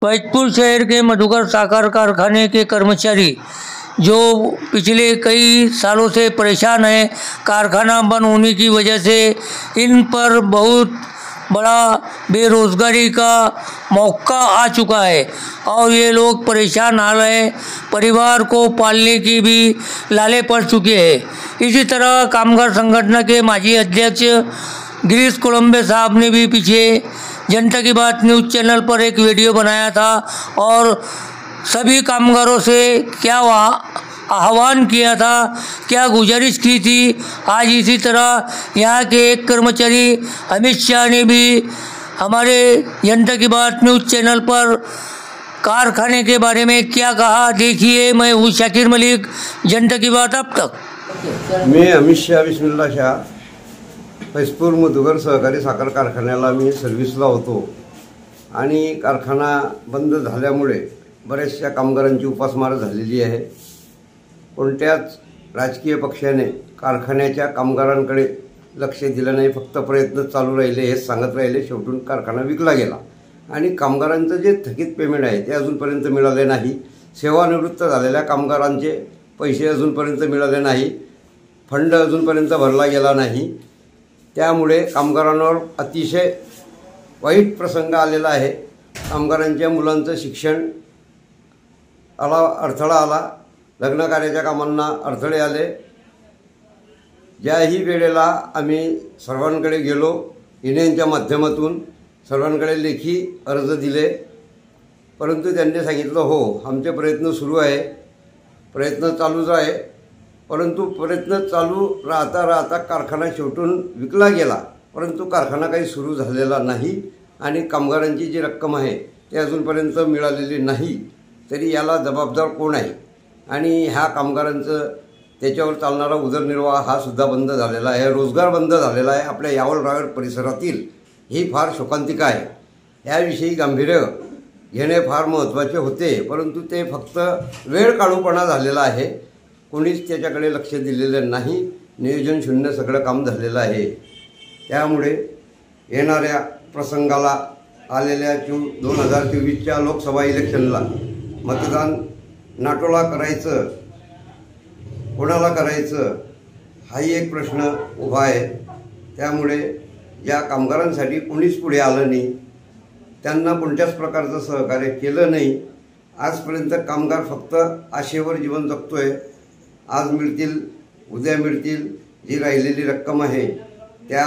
बैतूल शहर के मधुकर साकर कारखाने के कर्मचारी जो पिछले कई सालों से परेशान हैं, कारखाना बंद होने की वजह से इन पर बहुत बड़ा बेरोजगारी का मौका आ चुका है और ये लोग परेशान हाल हैं, परिवार को पालने की भी लाले पड़ चुके हैं। इसी तरह कामगार संगठन के माजी अध्यक्ष गिरीश कोलंबे साहब ने भी पीछे जनता की बात न्यूज़ चैनल पर एक वीडियो बनाया था और सभी कामगारों से क्या आह्वान किया था, क्या गुजारिश की थी। आज इसी तरह यहाँ के एक कर्मचारी अमित शाह ने भी हमारे जनता की बात न्यूज़ चैनल पर कारखाने के बारे में क्या कहा, देखिए। मैं हूँ शाकिर मलिक, जनता की बात अब तक। मैं अमित शाह बिस्मिल्ला शाह फैजपूर मधुकर सहकारी साखर कारखान्याला मी सर्व्हिसला होतो आणि कारखाना बंद झाल्यामुळे बऱ्याचशा कामगारांची उपासमार झालेली आहे। कोणत्याच राजकीय पक्षाने कारखान्याच्या कामगारांकडे लक्ष दिलं नाही, फक्त प्रयत्न चालू राहिले, हे सांगत राहिले। शेवटून कारखाना विकला गेला आणि कामगारांचं जे थकीत पेमेंट आहे ते अजूनपर्यंत मिळाले नाही। सेवानिवृत्त झालेल्या कामगारांचे पैसे अजूनपर्यंत मिळाले नाही, फंड अजूनपर्यंत भरला गेला नाही। त्यामुळे कामगारांवर अतिशय वाईट प्रसंग आलेला आहे। कामगारांच्या मुलांचं शिक्षण अडथळा आला, लग्न कार्याच्या कामांना अडथळे आले। ज्याही वेळेला आम्ही सर्वांकडे गेलो, युनियनच्या माध्यमातून सर्वांकडे लेखी अर्ज दिले, परंतु त्यांनी सांगितलं हो आमचे प्रयत्न सुरू आहे, प्रयत्न चालूच आहे। परंतु प्रयत्न चालू राहता कारखाना शेवटून विकला गेला, परंतु कारखाना काही सुरू झालेला नाही आणि कामगारांची जी रक्कम आहे ती अजूनपर्यंत मिळालेली नाही। तरी याला जबाबदार कोण आहे आणि ह्या कामगारांचं त्याच्यावर चालणारा उदरनिर्वाह हा सुद्धा बंद झालेला आहे, रोजगार बंद झालेला आहे आपल्या यावल रावेर परिसरातील। ही फार शोकांतिका आहे। याविषयी गांभीर्य घेणे फार महत्त्वाचे होते, परंतु ते फक्त वेळ काढूपणा झालेला आहे। कोणीच त्याच्याकडे लक्ष दिलेलं नाही, नियोजन शून्य सगळं काम झालेलं आहे। त्यामुळे येणाऱ्या प्रसंगाला आलेल्या 2024च्या लोकसभा इलेक्शनला मतदान नाटोला करायचं, कोणाला करायचं हाही एक प्रश्न उभा आहे। त्यामुळे या कामगारांसाठी कोणीच पुढे आलं नाही, त्यांना कोणत्याच प्रकारचं सहकार्य केलं नाही। आजपर्यंत कामगार फक्त आशेवर जीवन जगतोय, आज मिळतील उद्या मिळतील, जी राहिलेली रक्कम आहे त्या